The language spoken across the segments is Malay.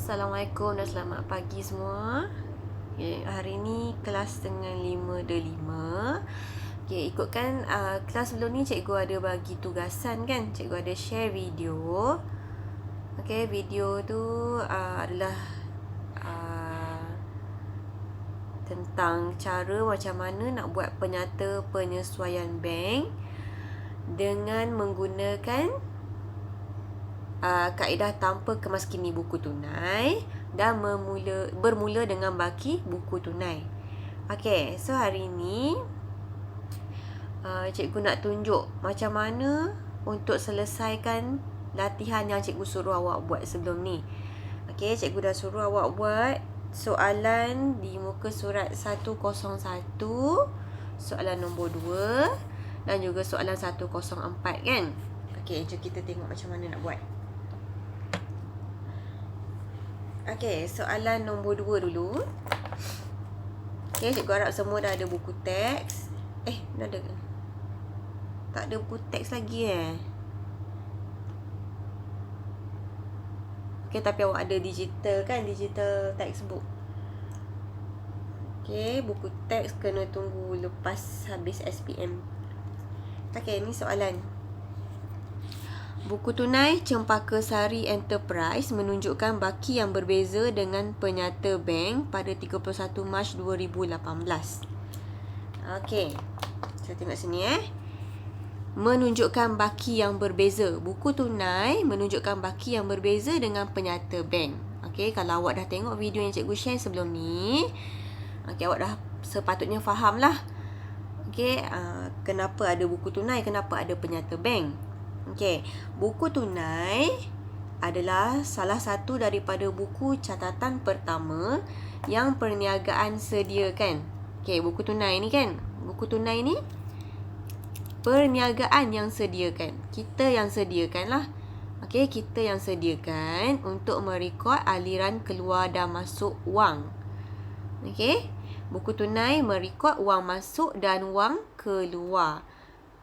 Assalamualaikum dan selamat pagi semua. Okay, hari ni kelas dengan 5/5. Okay, ikutkan kelas sebelum ni cikgu ada bagi tugasan kan. Cikgu ada share video. Okay, video tu adalah tentang cara macam mana nak buat penyata penyesuaian bank dengan menggunakan kaedah tanpa kemaskini buku tunai dan bermula dengan baki buku tunai. Okey, so hari ni cikgu nak tunjuk macam mana untuk selesaikan latihan yang cikgu suruh awak buat sebelum ni. Okey, cikgu dah suruh awak buat soalan di muka surat 101, soalan nombor 2 dan juga soalan 104 kan. Okey, jom kita tengok macam mana nak buat. Okey, soalan nombor 2 dulu. Okey, cikgu harap semua dah ada buku teks. Dah ada ke? Tak ada buku teks lagi Okey, tapi awak ada digital kan? Digital textbook. Okey, buku teks kena tunggu lepas habis SPM. Okey, ni soalan. Buku tunai Cempaka Sari Enterprise menunjukkan baki yang berbeza dengan penyata bank pada 31 Mac 2018. Okey, saya tengok sini menunjukkan baki yang berbeza. Buku tunai menunjukkan baki yang berbeza dengan penyata bank. Okey, kalau awak dah tengok video yang cikgu share sebelum ni, okey, awak dah sepatutnya faham lah. Okey, kenapa ada buku tunai, kenapa ada penyata bank. Okey, buku tunai adalah salah satu daripada buku catatan pertama yang perniagaan sediakan. Okey, buku tunai ni kan, buku tunai ni perniagaan yang sediakan. Kita yang sediakan lah. Okey, kita yang sediakan untuk merekod aliran keluar dan masuk wang. Okey, buku tunai merekod wang masuk dan wang keluar.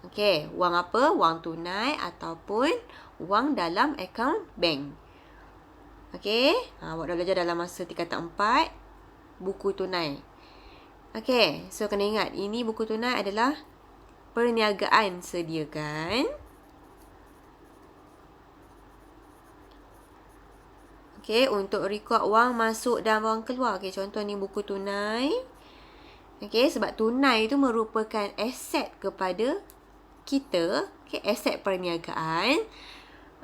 Okey, wang apa? Wang tunai ataupun wang dalam akaun bank. Okey, awak dah belajar dalam masa tingkatan 4 buku tunai. Okey, so kena ingat, ini buku tunai adalah perniagaan sediakan. Okey, untuk rekod wang masuk dan wang keluar. Okey, contoh ni buku tunai. Okey, sebab tunai itu merupakan aset kepada kita, aset perniagaan.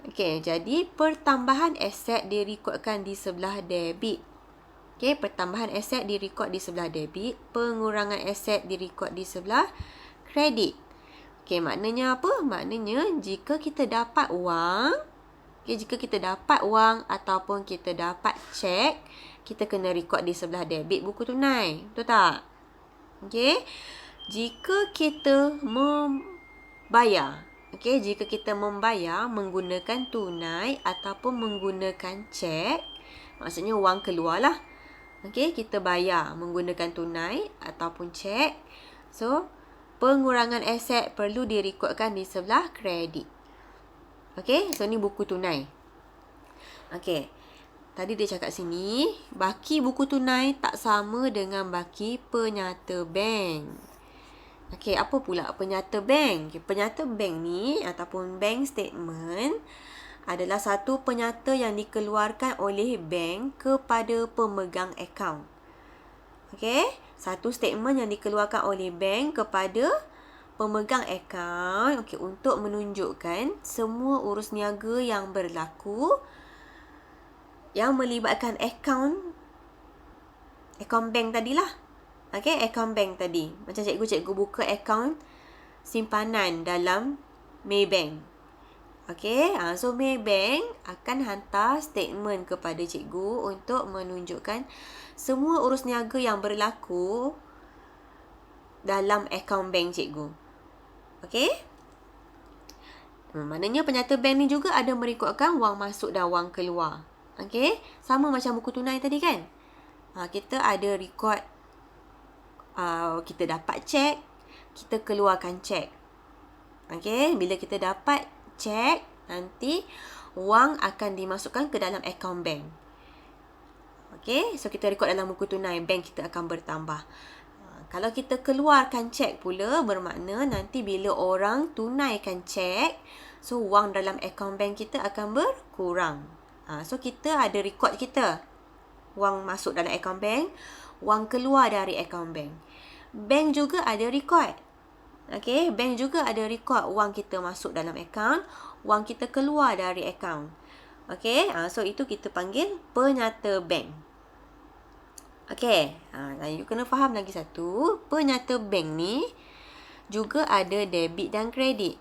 Okey, jadi pertambahan aset direkodkan di sebelah debit. Okey, pertambahan aset direkod di sebelah debit, pengurangan aset direkod di sebelah kredit. Okey, maknanya apa? Maknanya jika kita dapat wang, jika kita dapat wang ataupun kita dapat cek, kita kena rekod di sebelah debit buku tunai. Betul tak? Okey, jika kita bayar. Okey, jika kita membayar menggunakan tunai ataupun menggunakan cek, maksudnya wang keluar lah. Okey, kita bayar menggunakan tunai ataupun cek. So, pengurangan aset perlu direkodkan di sebelah kredit. Okey, so ni buku tunai. Okey, tadi dia cakap sini, baki buku tunai tak sama dengan baki penyata bank. Okey, apa pula penyata bank? Okay, penyata bank ni ataupun bank statement adalah satu penyata yang dikeluarkan oleh bank kepada pemegang akaun. Okey, satu statement yang dikeluarkan oleh bank kepada pemegang akaun, okey, untuk menunjukkan semua urus niaga yang berlaku yang melibatkan akaun bank tadilah. Okey, akaun bank tadi. Macam cikgu buka akaun simpanan dalam Maybank. Okey, so Maybank akan hantar statement kepada cikgu untuk menunjukkan semua urus niaga yang berlaku dalam akaun bank cikgu. Okey? Maknanya penyata bank ni juga ada merekodkan wang masuk dan wang keluar. Okey? Sama macam buku tunai tadi kan? Kita ada rekod, kita dapat cek, kita keluarkan cek. Okey, bila kita dapat cek, nanti wang akan dimasukkan ke dalam akaun bank. Okey, so kita rekod dalam buku tunai, bank kita akan bertambah. Kalau kita keluarkan cek pula, bermakna nanti bila orang tunaikan cek, so wang dalam akaun bank kita akan berkurang. So kita ada rekod kita. Wang masuk dalam akaun bank, wang keluar dari akaun bank. Bank juga ada rekod. Okey, bank juga ada rekod wang kita masuk dalam akaun, wang kita keluar dari akaun. Okey, so itu kita panggil penyata bank. Okey, you kena faham lagi satu, penyata bank ni juga ada debit dan kredit.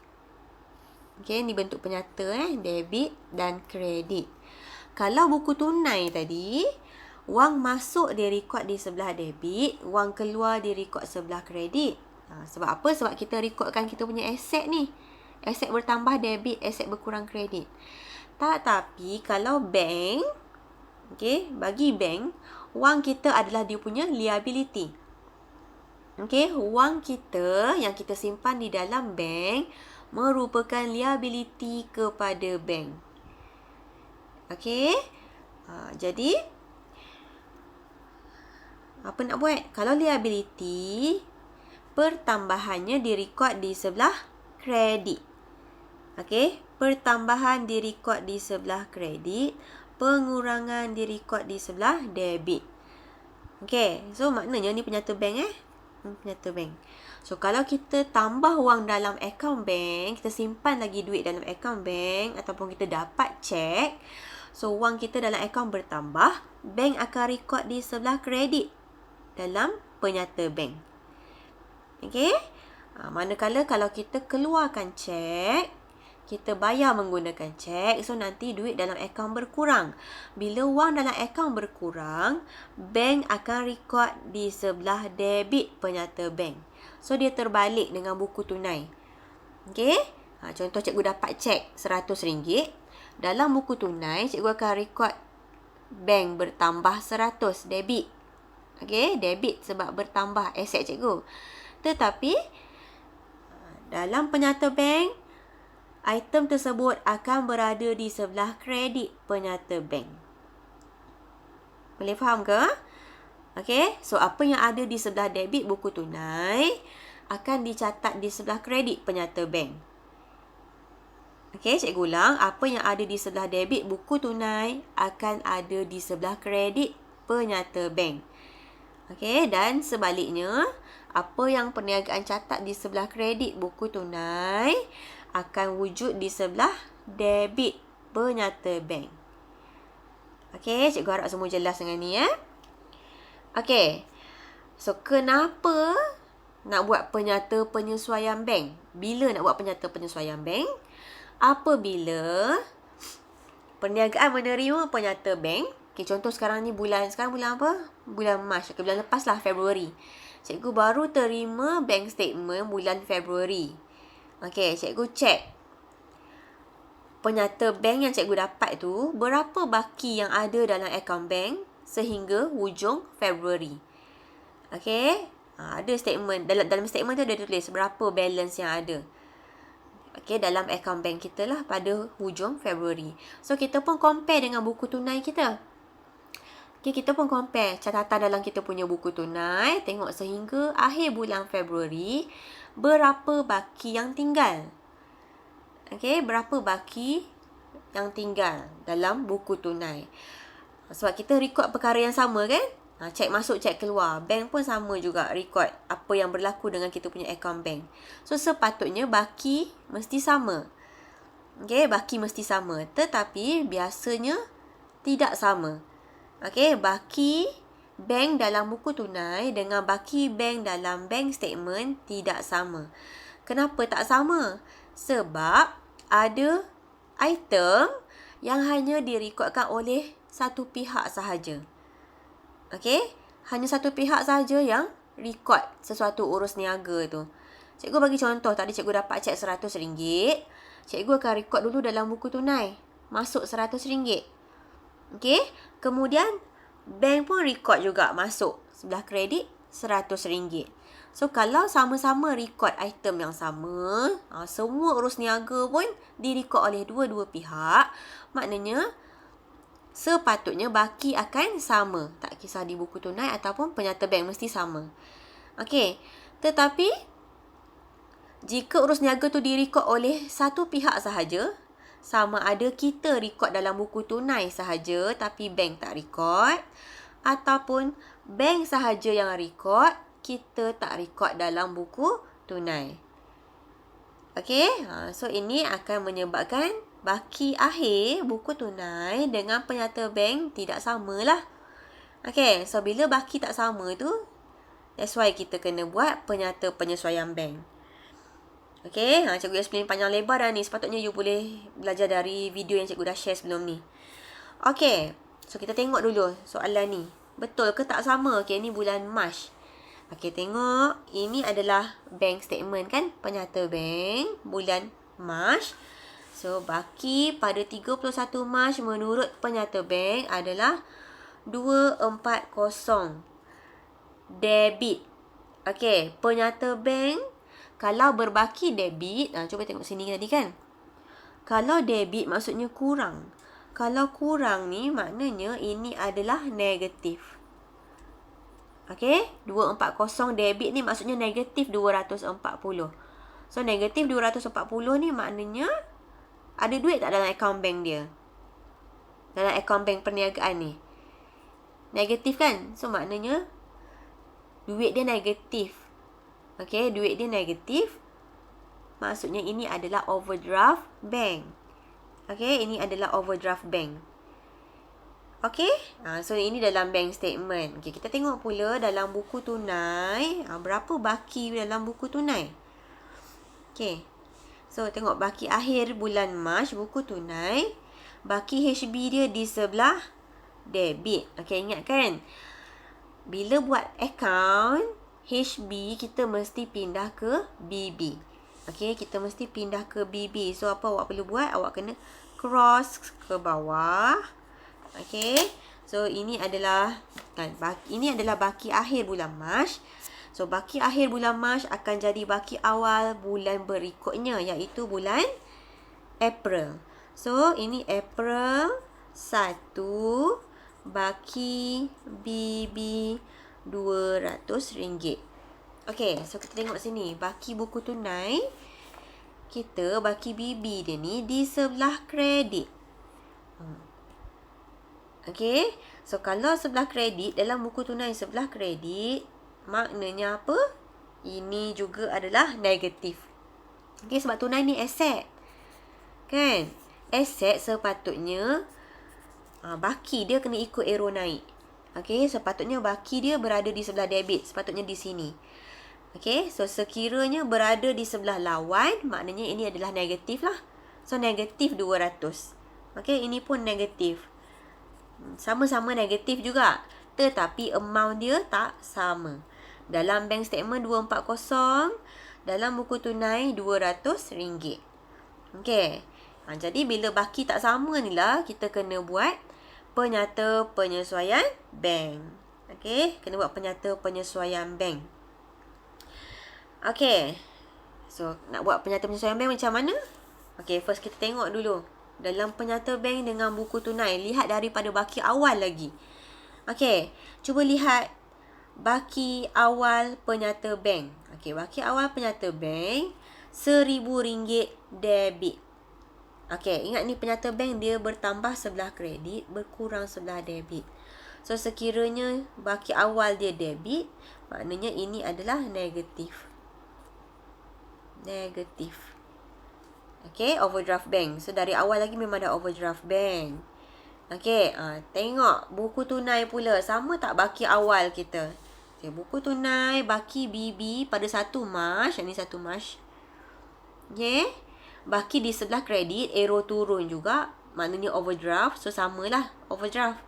Okey, ni bentuk penyata debit dan kredit. Kalau buku tunai tadi, wang masuk direkod di sebelah debit, wang keluar direkod sebelah kredit. Sebab apa? Sebab kita rekodkan kita punya aset ni. Aset bertambah debit, aset berkurang kredit. Tapi kalau bank, okey, bagi bank, wang kita adalah dia punya liability. Okey, wang kita yang kita simpan di dalam bank merupakan liability kepada bank. Okey, jadi apa nak buat? Kalau liability, pertambahannya direkod di sebelah kredit. Okey, pertambahan direkod di sebelah kredit, pengurangan direkod di sebelah debit. Okey, so maknanya ni penyata bank penyata bank. So kalau kita tambah wang dalam akaun bank, kita simpan lagi duit dalam akaun bank ataupun kita dapat cek, so wang kita dalam akaun bertambah, bank akan rekod di sebelah kredit dalam penyata bank. Okey? Manakala kalau kita keluarkan cek, kita bayar menggunakan cek, so nanti duit dalam akaun berkurang. Bila wang dalam akaun berkurang, bank akan rekod di sebelah debit penyata bank. So dia terbalik dengan buku tunai. Okey? Contoh cikgu dapat cek RM100. Dalam buku tunai, cikgu akan rekod bank bertambah 100 debit. Okey, debit sebab bertambah aset cikgu. Tetapi dalam penyata bank, item tersebut akan berada di sebelah kredit penyata bank. Boleh faham ke? Okey, so apa yang ada di sebelah debit buku tunai akan dicatat di sebelah kredit penyata bank. Okey, cikgu ulang. Apa yang ada di sebelah debit buku tunai akan ada di sebelah kredit penyata bank. Okey, dan sebaliknya, apa yang perniagaan catat di sebelah kredit buku tunai akan wujud di sebelah debit penyata bank. Okey, cikgu harap semua jelas dengan ni Okey. So kenapa nak buat penyata penyesuaian bank? Bila nak buat penyata penyesuaian bank? Apabila perniagaan menerima penyata bank. Okey, contoh sekarang bulan apa? Bulan Mac. Okay, bulan lepas lah, Februari. Cikgu baru terima bank statement bulan Februari. Okey, cikgu cek penyata bank yang cikgu dapat tu, berapa baki yang ada dalam akaun bank sehingga hujung Februari. Okey, ada statement. Dalam statement tu ada tulis berapa balance yang ada. Okey, dalam akaun bank kita lah pada hujung Februari. So, kita pun compare dengan buku tunai kita. Okey, kita pun compare catatan dalam kita punya buku tunai. Tengok sehingga akhir bulan Februari, berapa baki yang tinggal. Okey, berapa baki yang tinggal dalam buku tunai. Sebab kita rekod perkara yang sama kan? Cek masuk, cek keluar. Bank pun sama juga rekod apa yang berlaku dengan kita punya akaun bank. So, sepatutnya baki mesti sama. Okey, baki mesti sama. Tetapi, biasanya tidak sama. Okey, baki bank dalam buku tunai dengan baki bank dalam bank statement tidak sama. Kenapa tak sama? Sebab ada item yang hanya direkodkan oleh satu pihak sahaja. Okey, hanya satu pihak sahaja yang rekod sesuatu urus niaga tu. Cikgu bagi contoh, tadi cikgu dapat cek RM100. Cikgu akan rekod dulu dalam buku tunai. Masuk RM100. Okey, kemudian bank pun rekod juga masuk sebelah kredit RM100. So, kalau sama-sama rekod item yang sama, semua urus niaga pun direkod oleh dua-dua pihak, maknanya sepatutnya baki akan sama. Tak kisah di buku tunai ataupun penyata bank, mesti sama. Okey. Tetapi jika urus niaga tu direkod oleh satu pihak sahaja, sama ada kita rekod dalam buku tunai sahaja tapi bank tak rekod, ataupun bank sahaja yang rekod, kita tak rekod dalam buku tunai. Okey, so ini akan menyebabkan baki akhir buku tunai dengan penyata bank tidak samalah. Okey, so bila baki tak sama tu, that's why kita kena buat penyata penyesuaian bank. Okey, cikgu explain panjang lebar dah ni. Sepatutnya you boleh belajar dari video yang cikgu dah share sebelum ni. Okey, so kita tengok dulu soalan ni. Betul ke tak sama? Okey, ni bulan Mac. Okey, tengok. Ini adalah bank statement kan? Penyata bank bulan Mac. So, baki pada 31 Mac menurut penyata bank adalah 240 debit. Okey, penyata bank kalau berbaki debit, cuba tengok sini tadi kan. Kalau debit maksudnya kurang. Kalau kurang ni maknanya ini adalah negatif. Okey, 240 debit ni maksudnya negatif 240. So, negatif 240 ni maknanya ada duit tak dalam akaun bank dia? Dalam akaun bank perniagaan ni. Negatif kan? So, maknanya duit dia negatif. Okey, duit dia negatif. Maksudnya ini adalah overdraft bank. Okey, ini adalah overdraft bank. Okey, so ini dalam bank statement. Okey, kita tengok pula dalam buku tunai. Berapa baki dalam buku tunai? Okey, so tengok baki akhir bulan Mac buku tunai. Baki HB dia di sebelah debit. Okey, ingat kan? Bila buat account HB, kita mesti pindah ke BB. Okey, kita mesti pindah ke BB. So, apa awak perlu buat? Awak kena cross ke bawah. Okey. So, ini adalah baki akhir bulan Mac. So, baki akhir bulan Mac akan jadi baki awal bulan berikutnya, iaitu bulan April. So, ini April 1, baki BB RM200. Okey, so kita tengok sini. Baki buku tunai, kita baki BB dia ni di sebelah kredit. Okey, so kalau sebelah kredit, dalam buku tunai sebelah kredit, maknanya apa? Ini juga adalah negatif. Okey, sebab tunai ni aset. Kan? Aset sepatutnya baki dia kena ikut arrow naik. Okey, sepatutnya baki dia berada di sebelah debit. Sepatutnya di sini. Okey, so sekiranya berada di sebelah lawan, maknanya ini adalah negatif lah. So, negatif 200. Okey, ini pun negatif. Sama-sama negatif juga. Tetapi amount dia tak sama. Dalam bank statement 240, dalam buku tunai RM200. Okey. Jadi bila baki tak sama ni lah, kita kena buat penyata penyesuaian bank. Okey, kena buat penyata penyesuaian bank. Okey. So, nak buat penyata penyesuaian bank macam mana? Okey, first kita tengok dulu. Dalam penyata bank dengan buku tunai, lihat daripada baki awal lagi. Okey, cuba lihat baki awal penyata bank. Okey, baki awal penyata bank RM1,000 debit. Okey, ingat ni penyata bank dia bertambah sebelah kredit, berkurang sebelah debit. So, sekiranya baki awal dia debit, maknanya ini adalah negatif. Negatif. Okey, overdraft bank. So, dari awal lagi memang ada overdraft bank. Okey, tengok buku tunai pula. Sama tak baki awal kita? Okay, buku tunai, baki BB pada 1 Mac. Ini 1 Mac. Okey. Baki di sebelah kredit, arrow turun juga. Maknanya overdraft. So, samalah overdraft.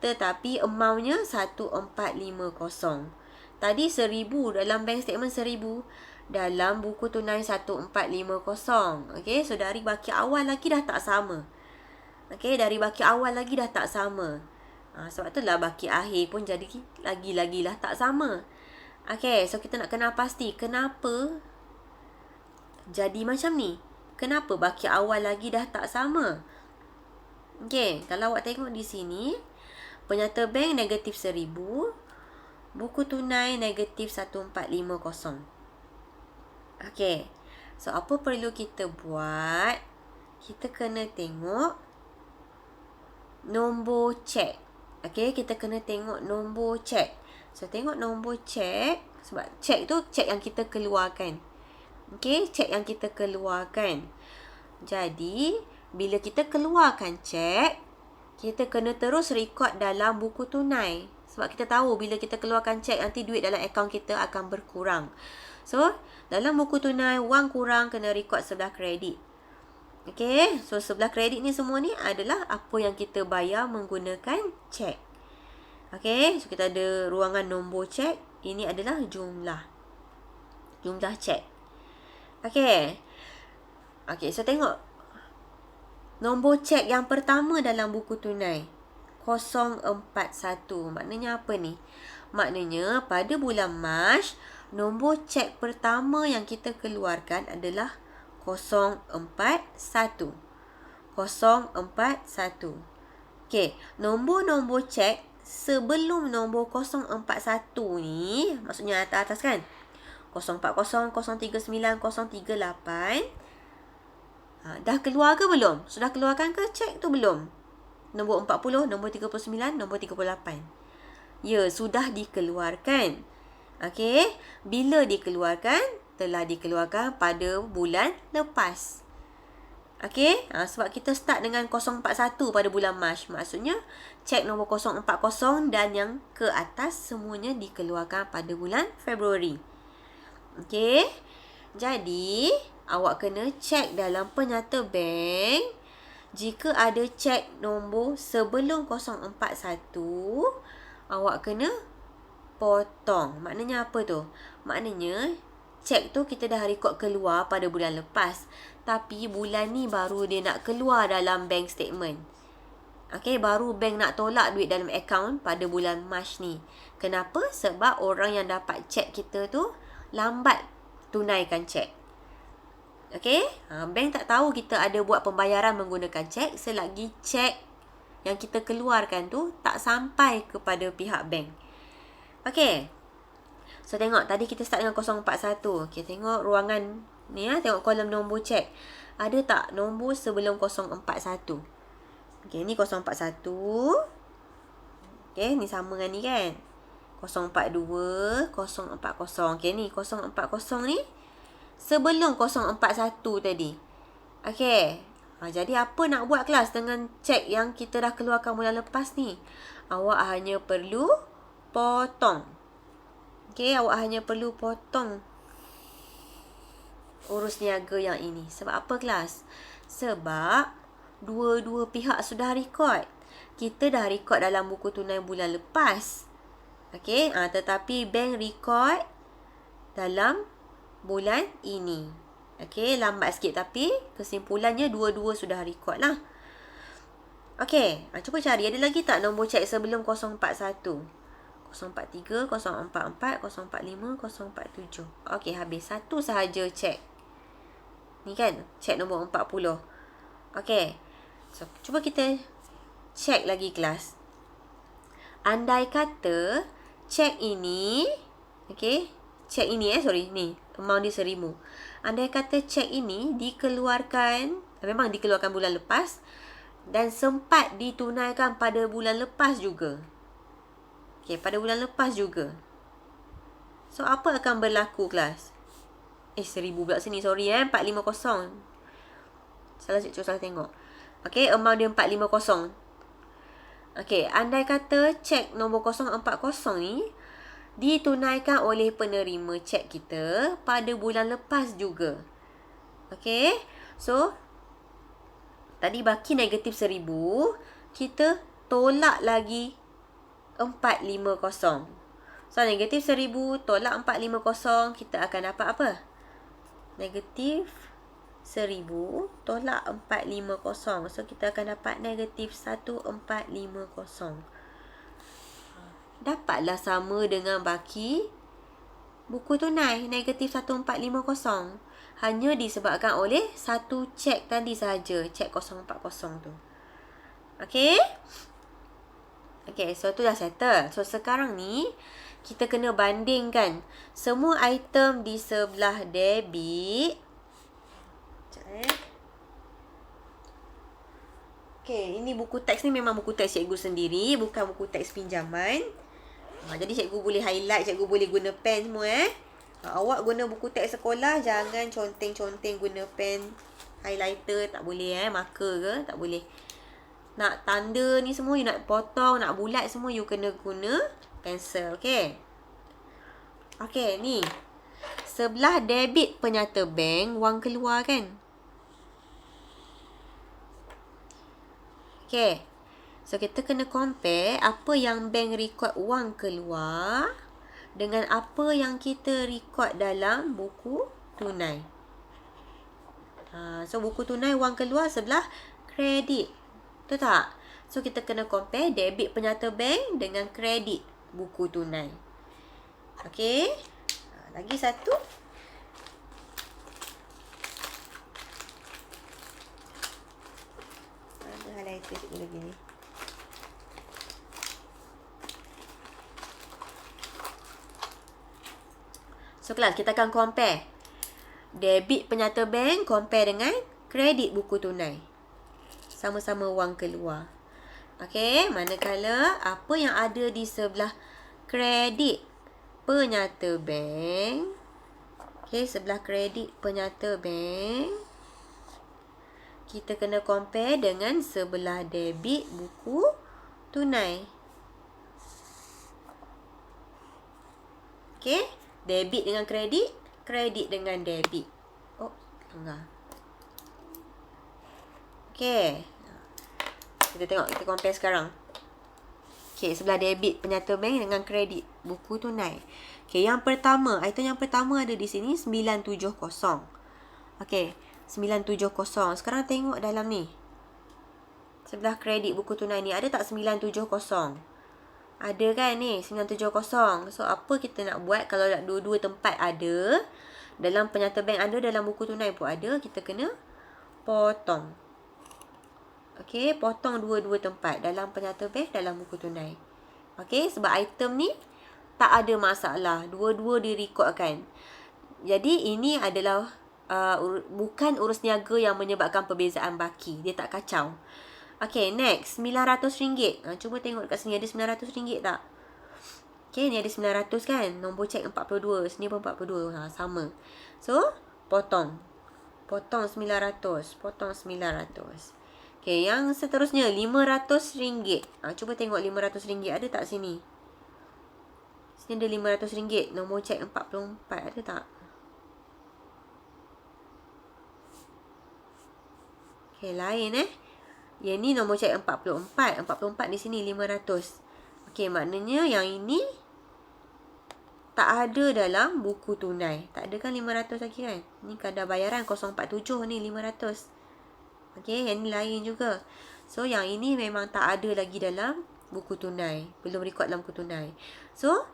Tetapi amountnya 1450. Tadi 1000 dalam bank statement 1000. Dalam buku tunai 1450. Okey, so dari baki awal lagi dah tak sama. Okey, dari baki awal lagi dah tak sama. Sebab itulah baki akhir pun jadi lagi-lagi lah tak sama. Okey, so kita nak kenal pasti kenapa jadi macam ni. Kenapa baki awal lagi dah tak sama? Okey, kalau awak tengok di sini, penyata bank negatif 1,000, buku tunai negatif 1450. Okey, so apa perlu kita buat? Kita kena tengok nombor cek. Okey, kita kena tengok nombor cek. So, tengok nombor cek. Sebab cek tu cek yang kita keluarkan. Okey, cek yang kita keluarkan. Jadi, bila kita keluarkan cek, kita kena terus rekod dalam buku tunai. Sebab kita tahu bila kita keluarkan cek, nanti duit dalam akaun kita akan berkurang. So, dalam buku tunai, wang kurang kena rekod sebelah kredit. Okey, so sebelah kredit ni semua ni adalah apa yang kita bayar menggunakan cek. Okey, so kita ada ruangan nombor cek. Ini adalah jumlah cek. Okey. Okey, so tengok. Nombor cek yang pertama dalam buku tunai 041. Maknanya apa ni? Maknanya pada bulan Mac, nombor cek pertama yang kita keluarkan adalah 041. Okey, nombor-nombor cek sebelum nombor 041 ni, maksudnya atas kan? 040, 039, 038. Dah keluar ke belum? Sudah keluarkan ke cek tu belum? Nombor 40, nombor 39, nombor 38. Ya, sudah dikeluarkan. Okey, bila dikeluarkan? Telah dikeluarkan pada bulan lepas. Okey, sebab kita start dengan 041 pada bulan Mac. Maksudnya, cek nombor 040 dan yang ke atas semuanya dikeluarkan pada bulan Februari. Okey, jadi awak kena cek dalam penyata bank. Jika ada cek nombor sebelum 041, awak kena potong. Maknanya apa tu? Maknanya cek tu kita dah rekod keluar pada bulan lepas. Tapi bulan ni baru dia nak keluar dalam bank statement. Okey, baru bank nak tolak duit dalam akaun pada bulan Mac ni. Kenapa? Sebab orang yang dapat cek kita tu lambat tunaikan cek. Okey, bank tak tahu kita ada buat pembayaran menggunakan cek selagi cek yang kita keluarkan tu tak sampai kepada pihak bank. Okey. So, tengok tadi kita start dengan 041. Okey, tengok ruangan ni tengok kolom nombor cek. Ada tak nombor sebelum 041? Okey, ni 041. Okey, ni sama dengan ni kan? 042, 040. Okey, ni 040 ni sebelum 041 tadi. Okey. Jadi apa nak buat kelas dengan cek yang kita dah keluarkan bulan lepas ni? Awak hanya perlu potong. Okey, awak hanya perlu potong urus niaga yang ini. Sebab apa kelas? Sebab dua-dua pihak sudah rekod. Kita dah rekod dalam buku tunai bulan lepas. Okey, tetapi bank rekod dalam bulan ini. Okey, lambat sikit tapi kesimpulannya dua-dua sudah rekod lah. Okey, cuba cari ada lagi tak nombor cek sebelum 041? 043, 044, 045, 047. Okey, habis. Satu sahaja cek. Ni kan, cek nombor 40. Okey. So, cuba kita cek lagi kelas. Andai kata cek ini, okey, cek ini ni, amount dia 1,000. Andai kata cek ini dikeluarkan, memang dikeluarkan bulan lepas dan sempat ditunaikan pada bulan lepas juga. Okey, pada bulan lepas juga. So, apa akan berlaku kelas? 1,000 pula sini. Sorry 450. Salah tengok. Okey, amount dia 450. Okey, andai kata cek nombor 040 ni ditunaikan oleh penerima cek kita pada bulan lepas juga. Okey, so tadi baki negatif 1,000. Kita tolak lagi 450. So, negatif 1,000 tolak 450, kita akan dapat apa? Negatif 1,000 tolak 450. So, kita akan dapat negatif 1450. Dapatlah sama dengan baki buku tunai, negatif 1450. Hanya disebabkan oleh satu cek tadi sahaja, cek 040 tu. Okay? Okay, so tu dah settle. So sekarang ni kita kena bandingkan semua item di sebelah debit. Sekejap Okay, ini buku teks ni memang buku teks cikgu sendiri, bukan buku teks pinjaman. Jadi cikgu boleh highlight, cikgu boleh guna pen semua awak guna buku teks sekolah, jangan conteng-conteng guna pen highlighter, tak boleh marker ke, tak boleh. Nak tanda ni semua, you nak potong, nak bulat semua, you kena guna pensel, okay? Okay, ni. Sebelah debit penyata bank, wang keluar kan? Okay. So, kita kena compare apa yang bank record wang keluar dengan apa yang kita record dalam buku tunai. So, buku tunai wang keluar sebelah kredit. Betul tak? So, kita kena compare debit penyata bank dengan kredit buku tunai. Okay. Lagi satu. Ada highlighter sikit lagi ni. So, kelas kita akan compare. Debit penyata bank compare dengan kredit buku tunai. Sama-sama wang keluar. Okey, manakala apa yang ada di sebelah kredit penyata bank. Okey, sebelah kredit penyata bank. Kita kena compare dengan sebelah debit buku tunai. Okey, debit dengan kredit, kredit dengan debit. Oh, enggak. Okey. Kita tengok, kita compare sekarang. Okey, sebelah debit penyata bank dengan kredit buku tunai. Okey, yang pertama, item yang pertama ada di sini 970. Okey, 970. Sekarang tengok dalam ni. Sebelah kredit buku tunai ni ada tak 970? Ada kan ni 970. So apa kita nak buat kalau dua-dua tempat ada, dalam penyata bank ada, dalam buku tunai pun ada, kita kena potong. Okey, potong dua-dua tempat, dalam penyata bank, dalam buku tunai. Okey, sebab item ni tak ada masalah, dua-dua direkodkan. Jadi ini adalah bukan urus niaga yang menyebabkan perbezaan baki, dia tak kacau. Okey, next RM900. Cuba tengok dekat sini ada RM900 tak? Okey, ni ada 900 kan? Nombor cek 42, sini pun 42. Sama. So, potong. Potong 900, potong 900. Okey, yang seterusnya RM500. Cuba tengok RM500 ada tak sini? Sini ada RM500. Nombor cek 44 ada tak? Okey, lain Yang ni nombor cek 44. 44 di sini 500. Okey, maknanya yang ini tak ada dalam buku tunai. Tak ada kan 500 lagi kan? Ni kadar bayaran 047 ni 500. Okey, yang ni lain juga. So, yang ini memang tak ada lagi dalam buku tunai. Belum record dalam buku tunai. So,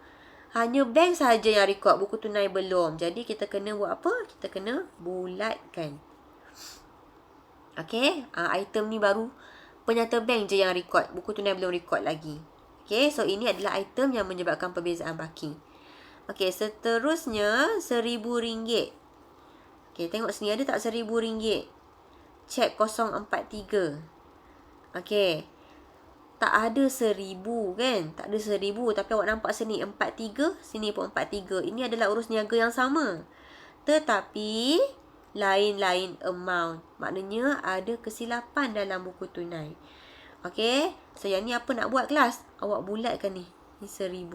hanya bank sahaja yang record, buku tunai belum. Jadi, kita kena buat apa? Kita kena bulatkan. Okey, item ni baru penyata bank je yang record. Buku tunai belum record lagi. Okey, so ini adalah item yang menyebabkan perbezaan baki. Okey, seterusnya RM1,000. Okey, tengok sini ada tak RM1,000? Cek 043. Okey. Tak ada 1,000 kan? Tak ada 1,000. Tapi awak nampak sini 43. Sini pun 43. Ini adalah urus niaga yang sama. Tetapi lain-lain amount. Maknanya ada kesilapan dalam buku tunai. Okey. So, yang ni apa nak buat kelas? Awak bulatkan ni. Ni 1,000.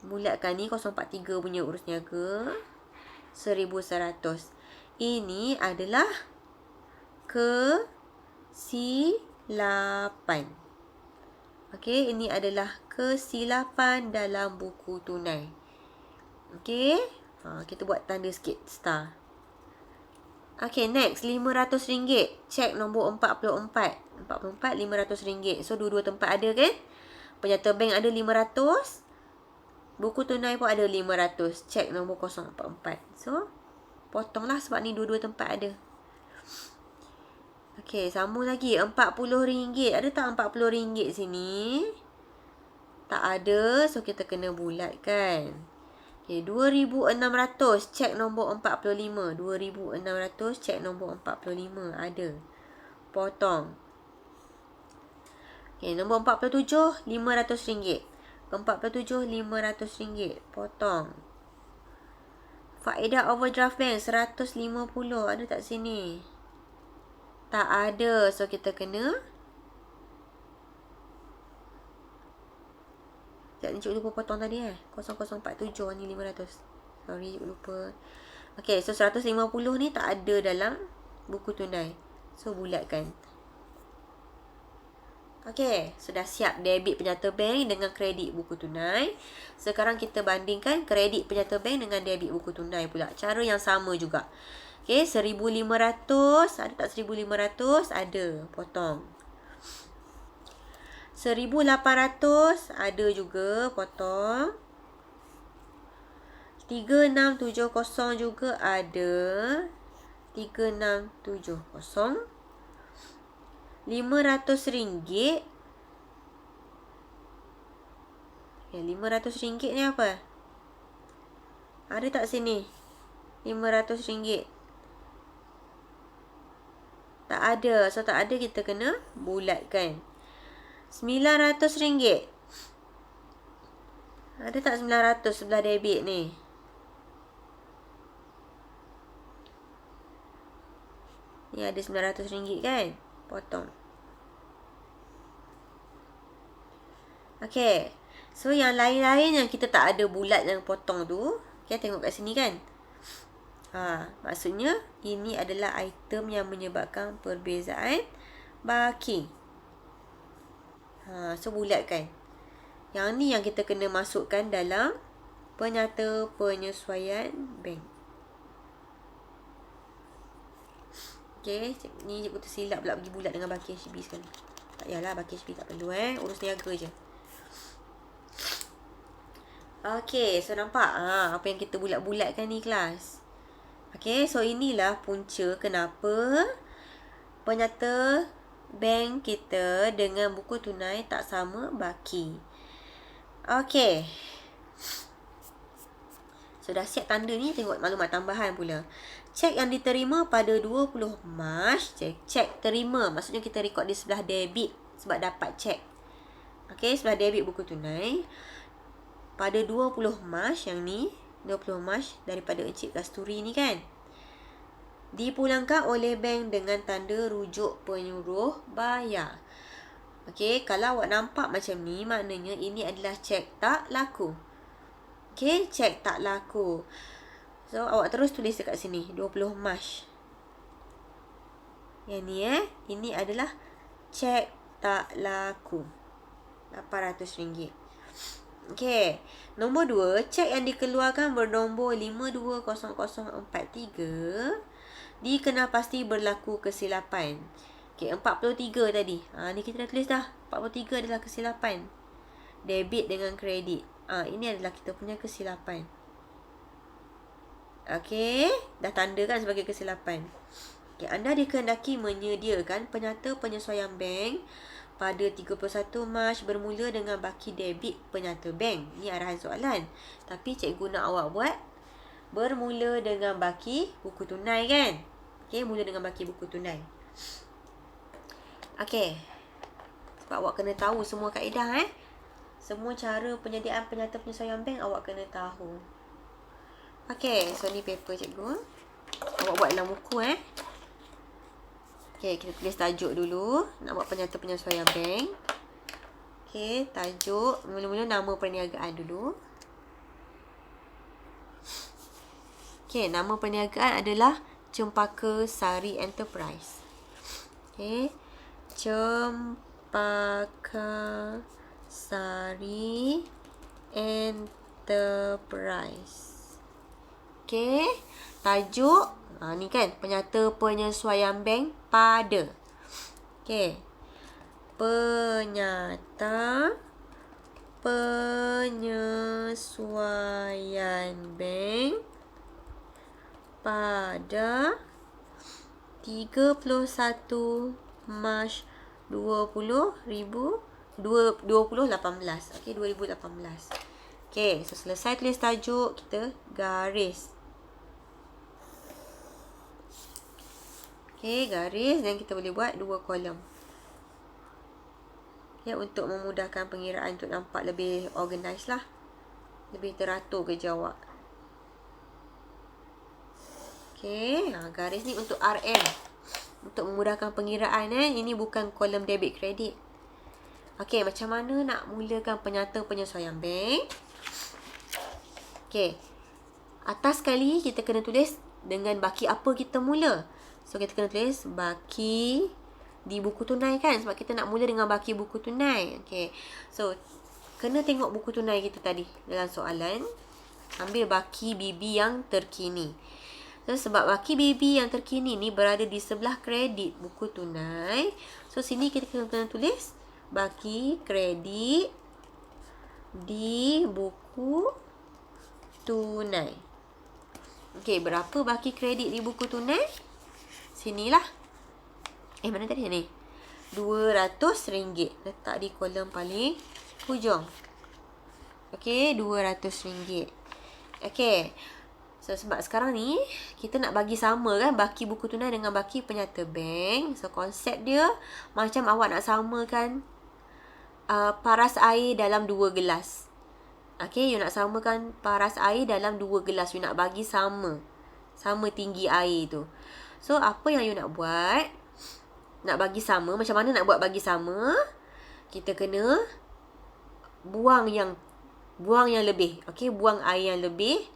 Bulatkan ni 043 punya urus niaga. 1,100. Ini adalah kesilapan. Okey. Ini adalah kesilapan dalam buku tunai. Okey. Kita buat tanda sikit. Star. Okey, next. RM500. Cek nombor 44. 44, RM500. So, dua-dua tempat ada kan? Penyata bank ada 500. Buku tunai pun ada 500. Cek nombor 044. So, potonglah sebab ni dua-dua tempat ada. Okey, sambung lagi. RM40. Ada tak RM40 sini? Tak ada. So, kita kena bulatkan. Okey, 2,600. Cek nombor 45. 2,600. Cek nombor 45. Ada. Potong. Okey, nombor 47. RM500. RM47, RM500. Potong. Faedah overdraft bank 150. Ada tak sini? Tak ada. So, kita kena. Sekejap ni cikgu lupa potong tadi 0047 ni 500. Sorry, cikgu lupa. Okay, so 150 ni tak ada dalam buku tunai. So, bulatkan. Okay, sudah siap debit penyata bank dengan kredit buku tunai. Sekarang kita bandingkan kredit penyata bank dengan debit buku tunai pula. Cara yang sama juga. Okay, 1,500. Ada tak 1,500? Ada. Potong. 1,800. Ada juga. Potong. 3,670 juga ada. 3,670. RM500. RM500 ni apa? Ada tak sini? RM500. Tak ada. So, tak ada, kita kena bulatkan. RM900. Ada tak 900 sebelah debit ni? Ni ada RM900 kan? Potong. Okay. So, yang lain-lain yang kita tak ada bulat yang potong tu. Okay, tengok kat sini kan? Maksudnya ini adalah item yang menyebabkan perbezaan baki. So, bulatkan. Yang ni yang kita kena masukkan dalam penyata penyesuaian bank. Okay, ni cikgu tersilap pula pergi bulat dengan baki HB sekali. Tak payahlah, baki HB tak perlu urus niaga je. Okay, so nampak apa yang kita bulat-bulatkan ni kelas. Okay, so inilah punca kenapa penyata bank kita dengan buku tunai tak sama baki. Okay. Sudah siap tanda ni, tengok maklumat tambahan pula. Cek yang diterima pada 20 Mac. Cek terima. Maksudnya kita rekod di sebelah debit sebab dapat cek. Okay, sebelah debit buku tunai. Pada 20 Mac yang ni. 20 Mac daripada Encik Kasturi ni kan. Dipulangkan oleh bank dengan tanda rujuk penyuruh bayar. Okay, kalau awak nampak macam ni, maknanya ini adalah cek tak laku. Okay, cek tak laku. So, awak terus tulis dekat sini. 20 Mac. Yang ni ini adalah cek tak laku. RM800. Okay. Nombor 2. Cek yang dikeluarkan bernombor 520043. Dikenal-pasti berlaku kesilapan. Okay, 43 tadi. Ni kita dah tulis dah. 43 adalah kesilapan. Debit dengan kredit. Ini adalah kita punya kesilapan. Okay, dah tandakan sebagai kesilapan. Okay, anda dikehendaki menyediakan penyata penyesuaian bank pada 31 Mac bermula dengan baki debit penyata bank. Ni arahan soalan. Tapi cikgu nak awak buat bermula dengan baki buku tunai kan? Okay, mula dengan baki buku tunai. Okay. Sebab awak kena tahu semua kaedah semua cara penyediaan penyata penyesuaian bank awak kena tahu. Okay, so ni paper cikgu. Awak buat dalam buku Okay, kita tulis tajuk dulu. Nak buat penyata penyesuaian bank. Okay, tajuk. Mula-mula nama perniagaan dulu. Okay, nama perniagaan adalah Cempaka Sari Enterprise. Okay, Cempaka Sari Enterprise. Okay, tajuk ni kan penyata penyesuaian bank pada. Okay, penyata penyesuaian bank pada 31 Mac 2018. Okey, 2018. Okey, so selesai tulis tajuk, kita garis. Okey, garis, dan kita boleh buat 2 kolom. Ya, untuk memudahkan pengiraan, untuk nampak lebih organize lah. Lebih teratur kerja awak. Okey, garis ni untuk RM. Untuk memudahkan pengiraan. Ini bukan kolom debit kredit. Okey, macam mana nak mulakan penyata penyesuaian bank? Okey, atas sekali kita kena tulis dengan baki apa kita mula. So, kita kena tulis baki di buku tunai kan? Sebab kita nak mula dengan baki buku tunai. Okey, so kena tengok buku tunai kita tadi dalam soalan. Ambil baki BB yang terkini. So, sebab baki BB yang terkini ni berada di sebelah kredit buku tunai. So, sini kita kena tulis baki kredit di buku tunai. Okey, berapa baki kredit di buku tunai? Sinilah. Mana tadi ni? RM200. Letak di kolom paling hujung. Okey, RM200. Okey. So, sebab sekarang ni kita nak bagi sama kan baki buku tunai dengan baki penyata bank. So, konsep dia macam awak nak samakan paras air dalam 2 gelas. Okey, you nak samakan paras air dalam 2 gelas. You nak bagi sama. Sama tinggi air tu. So, apa yang you nak buat? Nak bagi sama. Macam mana nak buat bagi sama? Kita kena buang yang lebih. Okey, buang air yang lebih.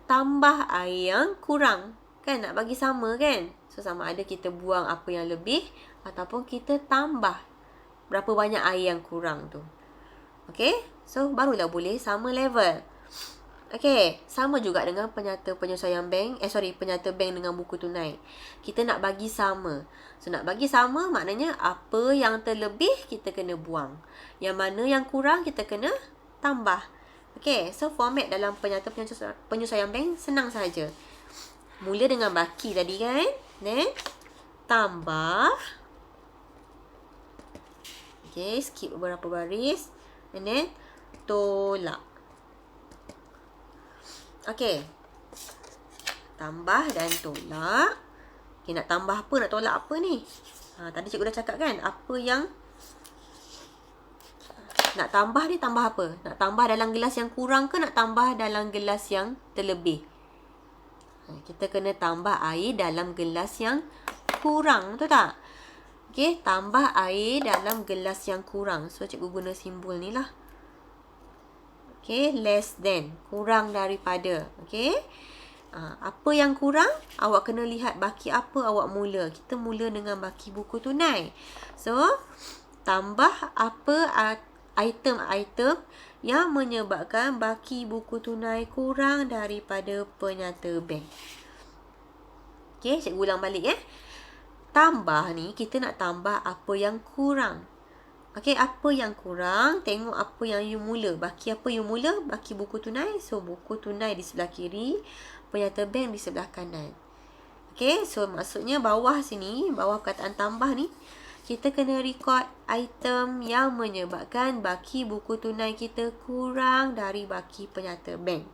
Tambah air yang kurang. Kan, nak bagi sama kan? So, sama ada kita buang apa yang lebih ataupun kita tambah berapa banyak air yang kurang tu. Okey, so barulah boleh sama level. Okey, sama juga dengan penyata penyesuaian bank. Penyata bank dengan buku tunai. Kita nak bagi sama. So, nak bagi sama maknanya apa yang terlebih kita kena buang. Yang mana yang kurang kita kena tambah. Okey, so format dalam penyata penyesuaian bank senang saja. Mula dengan baki tadi kan. Then, tambah. Okey, skip beberapa baris. And then, tolak. Okey. Tambah dan tolak. Okey, nak tambah apa? Nak tolak apa ni? Tadi cikgu dah cakap kan? Apa yang nak tambah ni, tambah apa? Nak tambah dalam gelas yang kurang ke nak tambah dalam gelas yang terlebih? Kita kena tambah air dalam gelas yang kurang. Betul tak? Okey, tambah air dalam gelas yang kurang. So, cikgu guna simbol ni lah. Okey, less than. Kurang daripada. Okey. Apa yang kurang? Awak kena lihat baki apa awak mula. Kita mula dengan baki buku tunai. So, tambah apa item-item yang menyebabkan baki buku tunai kurang daripada penyata bank. Okey, cikgu ulang balik Tambah ni, kita nak tambah apa yang kurang. Okey, apa yang kurang? Tengok apa yang you mula. Baki apa you mula? Baki buku tunai. So, buku tunai di sebelah kiri. Penyata bank di sebelah kanan. Okey, so maksudnya bawah sini, bawah perkataan tambah ni, kita kena record item yang menyebabkan baki buku tunai kita kurang dari baki penyata bank.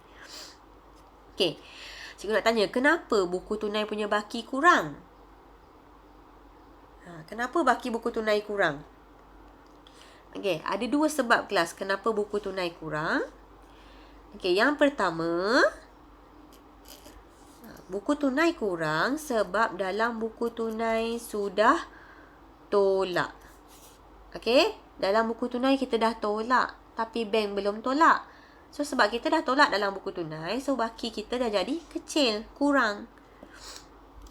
Okey, cikgu nak tanya, kenapa buku tunai punya baki kurang? Kenapa baki buku tunai kurang? Okey, ada 2 sebab kelas kenapa buku tunai kurang. Okey, yang pertama, buku tunai kurang sebab dalam buku tunai sudah tolak. Okey, dalam buku tunai kita dah tolak, tapi bank belum tolak. So, sebab kita dah tolak dalam buku tunai, so baki kita dah jadi kecil, kurang.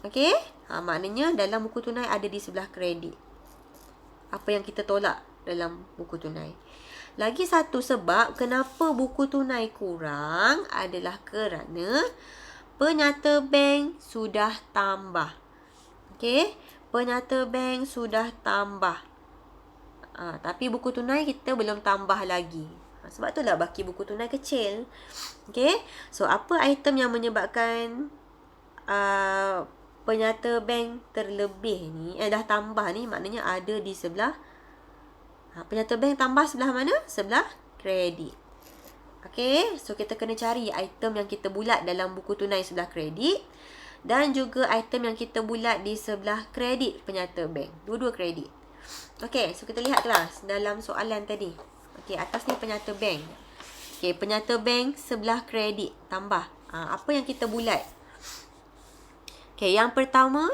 Okey, maknanya dalam buku tunai ada di sebelah kredit. Apa yang kita tolak dalam buku tunai. Lagi satu sebab kenapa buku tunai kurang adalah kerana penyata bank sudah tambah. Okey, penyata bank sudah tambah. Tapi buku tunai kita belum tambah lagi. Sebab itulah baki buku tunai kecil. Okey, so apa item yang menyebabkan penyata bank terlebih ni, dah tambah ni, maknanya ada di sebelah, penyata bank tambah sebelah mana? Sebelah kredit. Okay, so kita kena cari item yang kita bulat dalam buku tunai sebelah kredit dan juga item yang kita bulat di sebelah kredit penyata bank. Dua-dua kredit. Okay, so kita lihat kelas dalam soalan tadi. Okay, atas ni penyata bank. Okay, penyata bank sebelah kredit tambah. Apa yang kita bulat? Okay, yang pertama,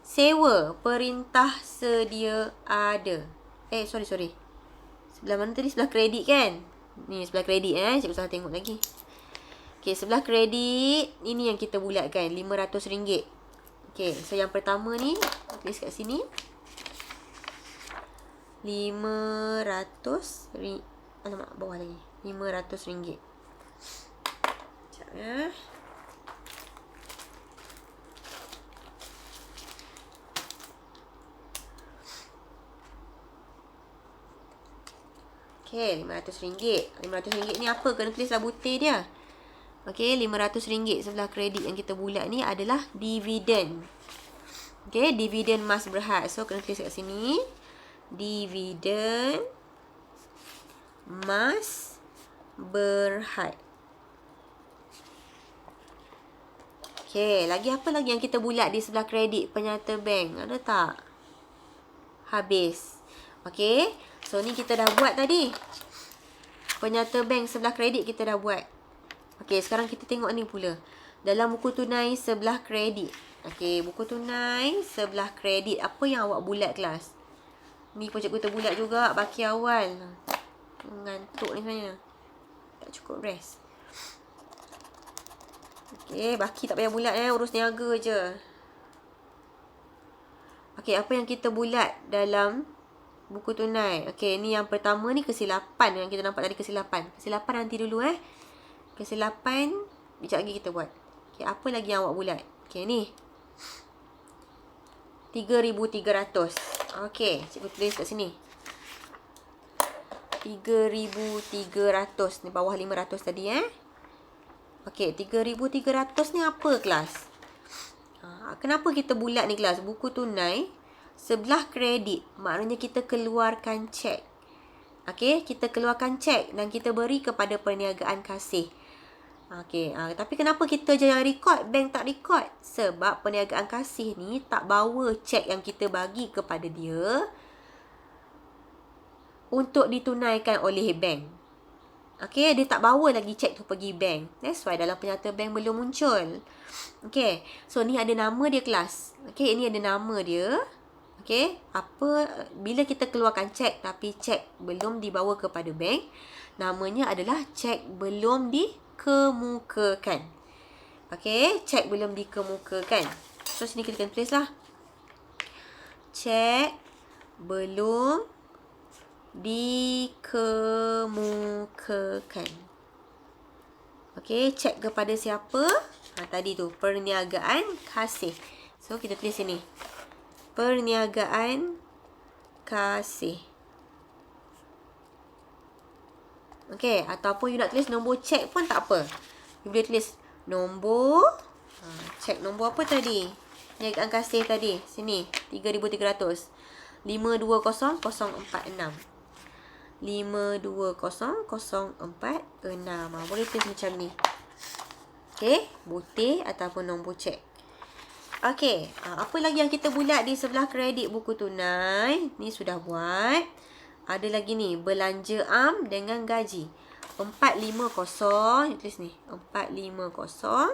sewa perintah sedia ada. Sorry. Sebelah mana tadi? Sebelah kredit kan? Ni sebelah kredit cikgu salah tengok lagi. Okay, sebelah kredit ini yang kita bulatkan, RM500. Okay, so yang pertama ni tulis kat sini. RM500. Alamak, bawah lagi. RM500. Sekejap ya. Okay, RM500. RM500 ni apa? Kena tulislah butir dia. Okay, RM500 sebelah kredit yang kita bulat ni adalah dividen. Okay, dividen mas berhad. So, kena tulis kat sini. Dividen mas berhad. Okay, lagi apa lagi yang kita bulat di sebelah kredit penyata bank? Ada tak? Habis. Okay, so ni kita dah buat tadi. Penyata bank sebelah kredit kita dah buat. Okay, sekarang kita tengok ni pula. Dalam buku tunai sebelah kredit. Okay, buku tunai sebelah kredit. Apa yang awak bulat kelas? Ni pun cikgu terbulat juga baki awal. Ngantuk ni sebenarnya. Tak cukup rest. Okay, baki tak payah bulat urus niaga je. Okay, apa yang kita bulat dalam buku tunai? Okay, ni yang pertama ni kesilapan yang kita nampak tadi, kesilapan. Kesilapan nanti dulu Kesilapan sekejap lagi kita buat. Okay, apa lagi yang awak bulat? Okay, ni RM3,300. Okay, cikgu tulis kat sini. RM3,300. Ni bawah RM500 tadi Okay, RM3,300 ni apa kelas? Kenapa kita bulat ni kelas? Buku tunai sebelah kredit. Maknanya kita keluarkan cek. Okay, kita keluarkan cek dan kita beri kepada perniagaan kasih. Okay, tapi kenapa kita je yang record, bank tak record? Sebab perniagaan kasih ni tak bawa cek yang kita bagi kepada dia untuk ditunaikan oleh bank. Okay, dia tak bawa lagi cek tu pergi bank. That's why dalam penyata bank belum muncul. Okay, so ni ada nama dia kelas. Okay, ini ada nama dia. Okay, bila kita keluarkan cek tapi cek belum dibawa kepada bank, namanya adalah cek belum dikemukakan. Okay, cek belum dikemukakan. So, sini kita akan tulis lah. Cek belum dikemukakan. Okay, cek kepada siapa? Tadi tu, perniagaan kasih. So, kita tulis sini. Perniagaan kasih. Okay, ataupun you nak tulis nombor cek pun tak apa. You boleh tulis nombor. Cek nombor apa tadi? Perniagaan kasih tadi. Sini, RM3,300. 520046. 520046. Boleh tulis macam ni. Okay, butir ataupun nombor cek. Okay, apa lagi yang kita bulat di sebelah kredit buku tunai? Ni sudah buat. Ada lagi ni, belanja am dengan gaji. 450, tulis ni. 450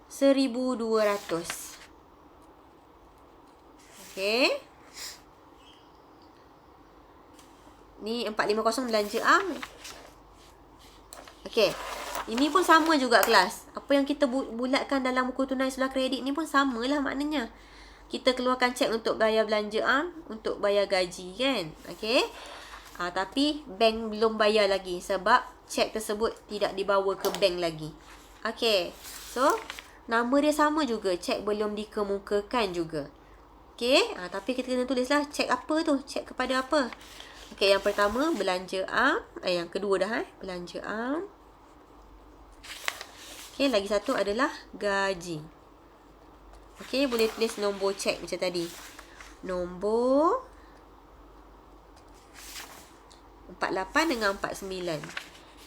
1200. Okay. Ni 450 belanja am. Okay. Ini pun sama juga kelas. Apa yang kita bulatkan dalam buku tunai sebelah kredit ni pun samalah maknanya. Kita keluarkan cek untuk bayar belanja am, untuk bayar gaji kan. Okay. Tapi bank belum bayar lagi sebab cek tersebut tidak dibawa ke bank lagi. Okay. So, nama dia sama juga. Cek belum dikemukakan juga. Okay. Tapi kita kena tulislah cek apa tu. Cek kepada apa. Okay, yang pertama belanja am. Yang kedua dah belanja am. Okay, lagi satu adalah gaji. Okey, boleh tulis nombor cek macam tadi. Nombor 48 dengan 49.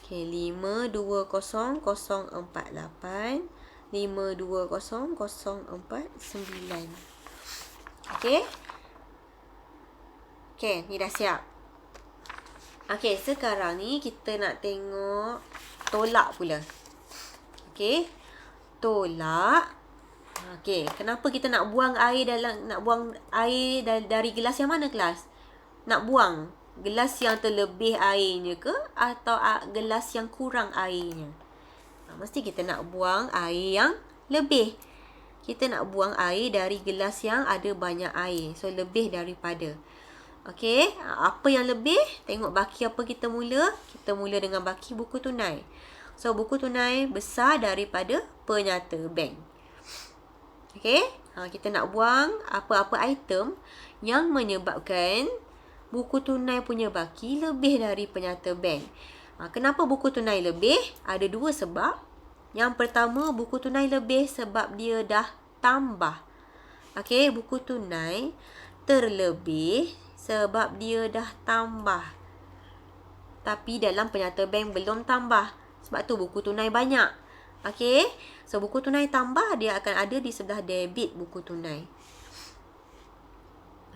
Okey, 520048. 520049. Okey. Okey, ni dah siap. Okey, sekarang ni kita nak tengok tolak pula. Okey. Tolak. Okey, kenapa kita nak buang air dari gelas yang mana, kelas? Nak buang gelas yang terlebih airnya ke atau gelas yang kurang airnya? Mesti kita nak buang air yang lebih. Kita nak buang air dari gelas yang ada banyak air. So, lebih daripada. Okey, apa yang lebih? Tengok baki apa kita mula. Kita mula dengan baki buku tunai. So, buku tunai besar daripada penyata bank. Okey, kita nak buang apa-apa item yang menyebabkan buku tunai punya baki lebih dari penyata bank. Kenapa buku tunai lebih? Ada dua sebab. Yang pertama, buku tunai lebih sebab dia dah tambah. Okey, buku tunai terlebih sebab dia dah tambah. Tapi dalam penyata bank belum tambah. Sebab tu buku tunai banyak. Okey, so buku tunai tambah, dia akan ada di sebelah debit buku tunai.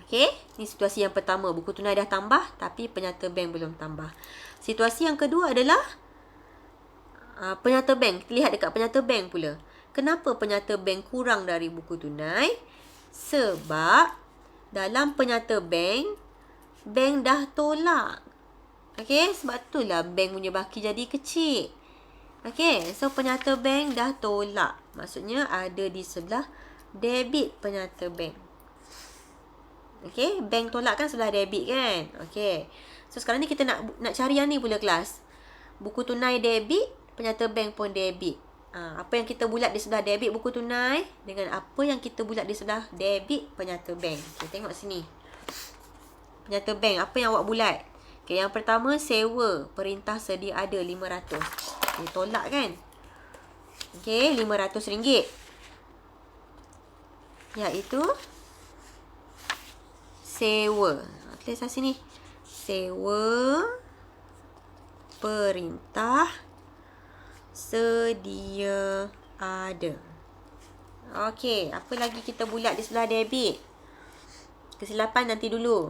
Okey, ni situasi yang pertama. Buku tunai dah tambah tapi penyata bank belum tambah. Situasi yang kedua adalah penyata bank. Lihat dekat penyata bank pula. Kenapa penyata bank kurang dari buku tunai? Sebab dalam penyata bank dah tolak. Okey, sebab itulah bank punya baki jadi kecil. Okey, so penyata bank dah tolak. Maksudnya ada di sebelah debit penyata bank. Okey, bank tolak kan sebelah debit kan? Okey. So sekarang ni kita nak cari yang ni pula, kelas. Buku tunai debit, penyata bank pun debit. Apa yang kita bulat di sebelah debit buku tunai dengan apa yang kita bulat di sebelah debit penyata bank. Okay, tengok sini. Penyata bank, apa yang awak bulat? Okay, yang pertama, sewa. Perintah sedia ada RM500. Okay, tolak kan? Okay, RM500. Iaitu sewa. Tulis kat sini. Sewa. Perintah sedia ada. Okey, apa lagi kita bulat di sebelah debit? Kesilapan nanti dulu.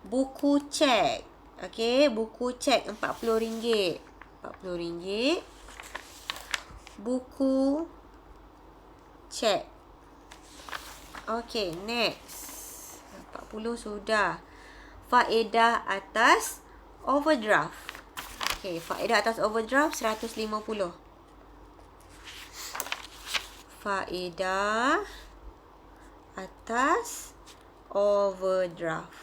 Buku cek. Okey, buku cek RM40. RM40. Buku cek. Okey, next. 40 sudah. Faedah atas overdraft. Okey, faedah atas overdraft 150. Faedah atas overdraft.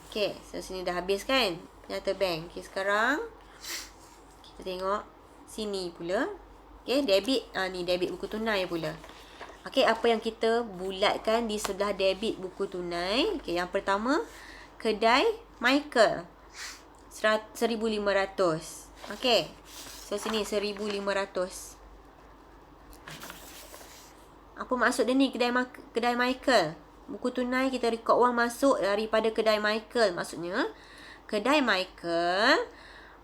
Okey, so sini dah habis kan? Penyata bank. Okey, sekarang kita tengok sini pula. Okey, debit. Ni debit buku tunai pula. Okey, apa yang kita bulatkan di sebelah debit buku tunai? Okey, yang pertama, kedai Michael. 1,500. Okey. So, sini 1,500. Apa maksud dia ni, kedai Michael? Buku tunai kita rekod wang masuk daripada kedai Michael. Maksudnya, kedai Michael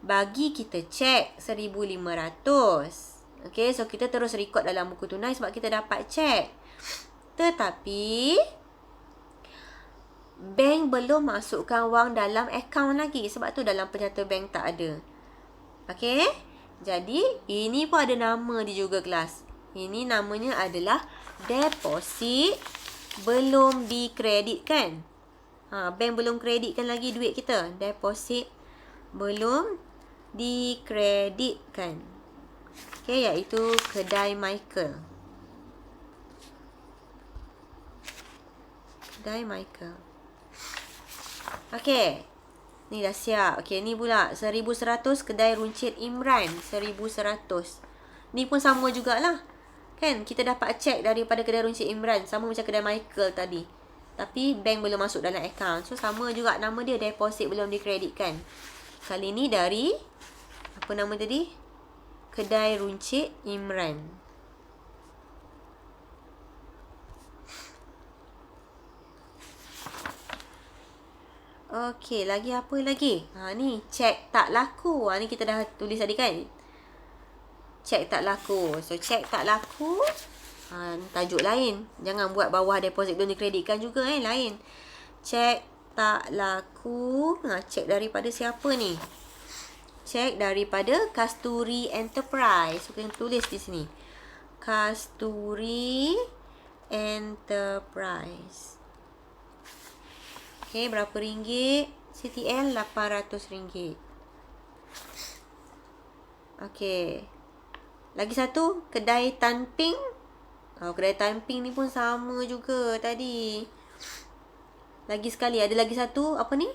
bagi kita cek 1,500. Okey, so kita terus rekod dalam buku tunai sebab kita dapat cek. Tetapi bank belum masukkan wang dalam akaun lagi. Sebab tu dalam penyata bank tak ada. Okey, jadi ini pun ada nama dia juga, kelas. Ini namanya adalah deposit belum dikreditkan. Bank belum kreditkan lagi duit kita. Deposit belum dikreditkan. Okey, iaitu kedai Michael. Kedai Michael. Okey. Ni dah siap. Okey, ni pula 1,100 kedai runcit Imran. 1,100. Ni pun sama jugalah. Kan? Kita dapat cek daripada kedai runcit Imran. Sama macam kedai Michael tadi. Tapi bank belum masuk dalam akaun. So, sama juga nama dia. Deposit belum dikreditkan. Kali ni dari, apa nama tadi? Kedai runcit Imran. Okey, lagi apa lagi? Ni cek tak laku. Ni kita dah tulis tadi kan? Cek tak laku. So, cek tak laku. Tajuk lain. Jangan buat bawah deposit belum dikreditkan juga lain. Cek tak laku. Cek daripada siapa ni? Cek daripada Kasturi Enterprise. So, kita tulis di sini. Kasturi Enterprise. Okey, berapa ringgit? CTL RM800. Okey. Lagi satu, kedai Tanping. Kedai Tanping ni pun sama juga tadi. Lagi sekali, ada lagi satu, apa ni?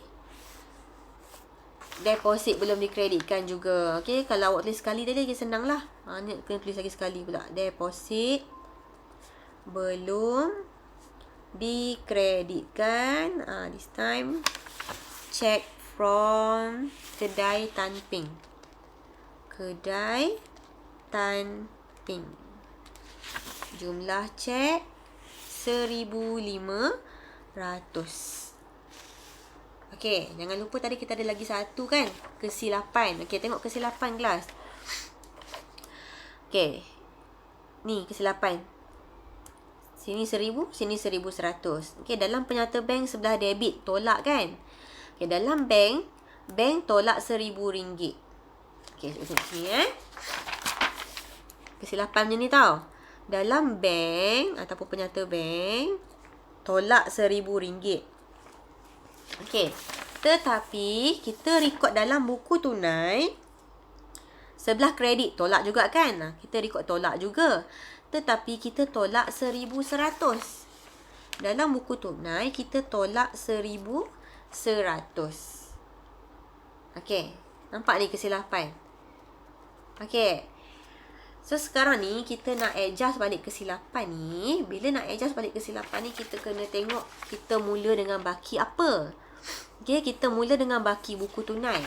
Deposit belum dikreditkan juga. Okey, kalau awak tulis sekali tadi lagi senang lah. Ni kena tulis lagi sekali pula. Deposit belum dikreditkan. This time check from kedai Tanping. Kedai Tanping. Jumlah cek RM1,500. Okey, jangan lupa tadi kita ada lagi satu kan? Kesilapan. Okey, tengok kesilapan kelas. Okey. Ni kesilapan. Sini 1,000, sini 1,100. Okey, dalam penyata bank sebelah debit tolak kan? Okey, dalam bank tolak RM1,000. Okey, tengok sini Kesilapan macam ni tau. Dalam bank ataupun penyata bank tolak RM1,000. Okey. Tetapi kita rekod dalam buku tunai sebelah kredit tolak juga kan? Kita rekod tolak juga. Tetapi kita tolak 1,100. Dalam buku tunai kita tolak 1,100. Okey, nampak ni kesilapan. Okey. So sekarang ni kita nak adjust balik kesilapan ni. Bila nak adjust balik kesilapan ni, kita kena tengok kita mula dengan baki apa. Okey, kita mula dengan baki buku tunai.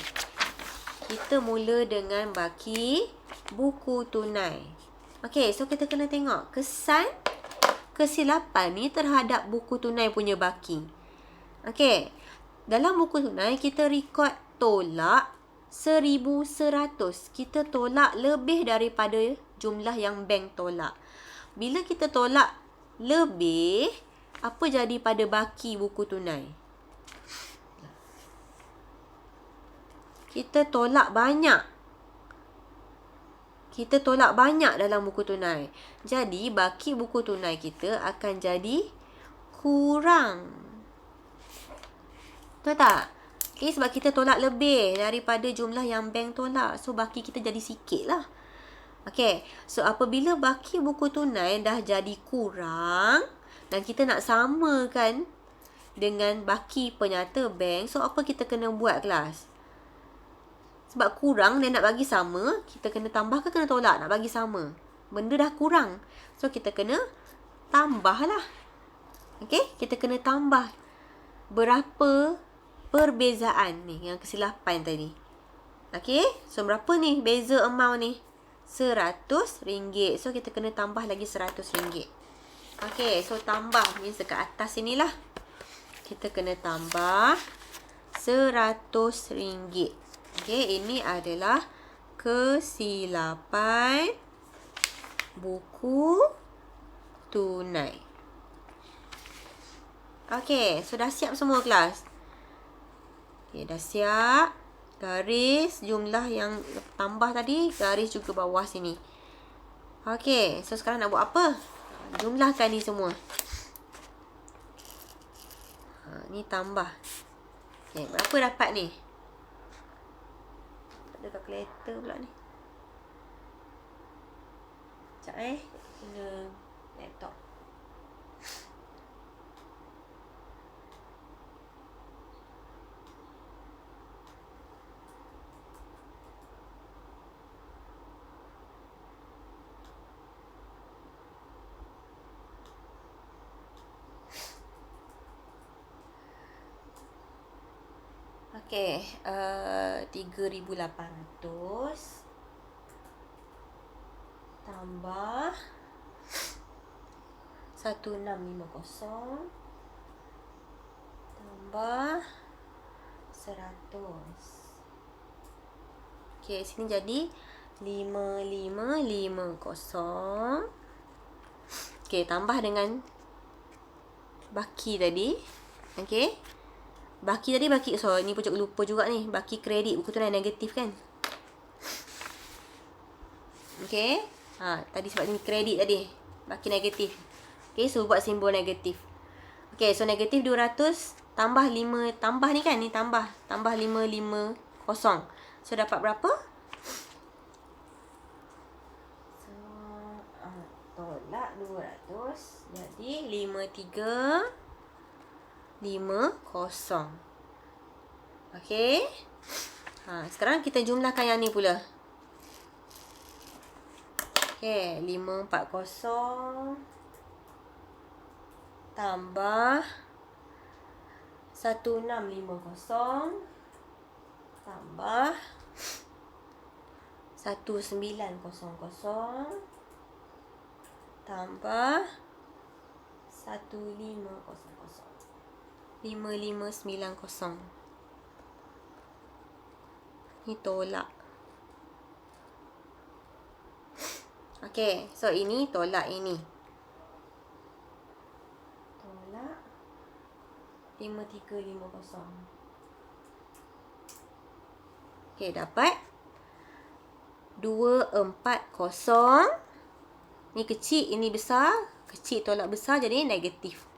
Kita mula dengan baki buku tunai. Okey, so kita kena tengok kesan kesilapan ni terhadap buku tunai punya baki. Okey, dalam buku tunai kita rekod tolak 1,100. Kita tolak lebih daripada jumlah yang bank tolak. Bila kita tolak lebih, apa jadi pada baki buku tunai? Kita tolak banyak. Kita tolak banyak dalam buku tunai. Jadi, baki buku tunai kita akan jadi kurang. Betul tak? Okay, sebab kita tolak lebih daripada jumlah yang bank tolak. So, baki kita jadi sikit lah. Okay, so apabila baki buku tunai dah jadi kurang dan kita nak samakan dengan baki penyata bank, so apa kita kena buat kelas? Sebab kurang dan nak bagi sama, kita kena tambah ke kena tolak nak bagi sama? Benda dah kurang. So, kita kena tambah lah. Okay? Kita kena tambah. Berapa perbezaan ni yang kesilapan tadi? Okay? So, berapa ni beza amount ni? RM100. So, kita kena tambah lagi RM100. Okay, so tambah means dekat atas sini lah. Kita kena tambah RM100. Okay, ini adalah kesilapan buku tunai. Okay, so dah siap semua kelas? Okay, dah siap. Garis jumlah yang tambah tadi, garis juga bawah sini. Okay, so sekarang nak buat apa? Jumlahkan ni semua. Ni tambah. Okay, berapa dapat ni? Ada kalkulator pula ni. Sekejap guna laptop. Okay, 3,800 tambah 1,650 tambah Okey, sini jadi 5550. Okey, tambah dengan baki tadi. Okey. Baki tadi ni pun cikgu lupa juga ni. Baki kredit buku tunai negatif kan? Okey. Tadi sebab ni kredit tadi. Baki negatif. Okey, so buat simbol negatif. Okey, so negatif 200 tambah 5, tambah ni kan? Ni tambah 550. So dapat berapa? So tolak 200 jadi 5350. Okey. Sekarang kita jumlahkan yang ni pula. Okey, 540 tambah 1650 tambah 1900 tambah 1500. 5590. Ni tolak. Okey, so ini tolak ini. Tolak 5350. Okey, dapat 240. Ni kecil, ini besar. Kecil tolak besar jadi negatif.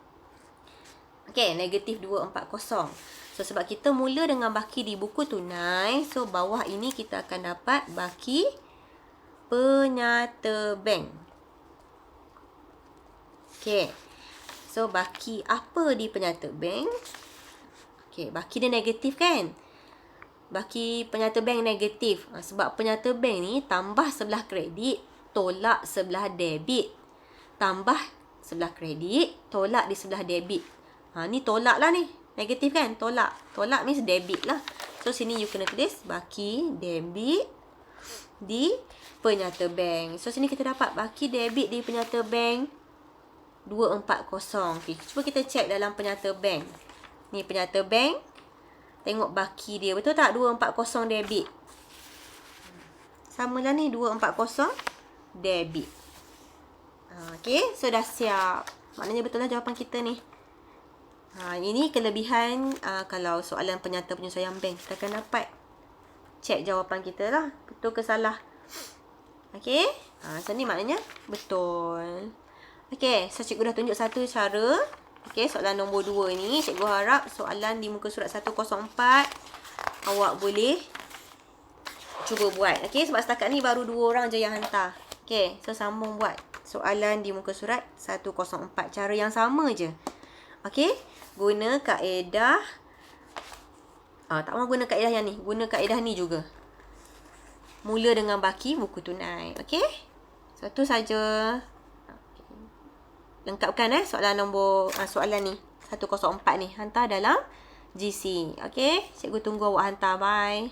Okey, negatif 240. So, sebab kita mula dengan baki di buku tunai. So, bawah ini kita akan dapat baki penyata bank. Okey. So, baki apa di penyata bank? Okey, baki dia negatif kan? Baki penyata bank negatif. Sebab penyata bank ni tambah sebelah kredit, tolak sebelah debit. Tambah sebelah kredit, tolak di sebelah debit. Ni tolak lah ni. Negatif kan? Tolak. Tolak means debit lah. So, sini you kena tulis baki debit di penyata bank. So, sini kita dapat baki debit di penyata bank 240. Okay, cuba kita check dalam penyata bank. Ni penyata bank. Tengok baki dia. Betul tak? 240 debit. Sama lah ni. 240 debit. Okay, so dah siap. Maknanya betul lah jawapan kita ni. Ini kelebihan kalau soalan penyata penyesuaian bank. Kita akan dapat check jawapan kita lah. Betul ke salah. Okay. So ni maknanya betul. Okay. So cikgu dah tunjuk satu cara. Okay. Soalan nombor 2 ni. Cikgu harap soalan di muka surat 104. Awak boleh cuba buat. Okay. Sebab setakat ni baru 2 orang je yang hantar. Okay. So sambung buat soalan di muka surat 104. Cara yang sama je. Okay. Guna kaedah. Tak mahu guna kaedah yang ni. Guna kaedah ni juga. Mula dengan baki buku tunai. Okay. So tu saja. Lengkapkan soalan nombor soalan ni 104 ni. Hantar dalam GC. Okay. Cikgu tunggu awak hantar. Bye.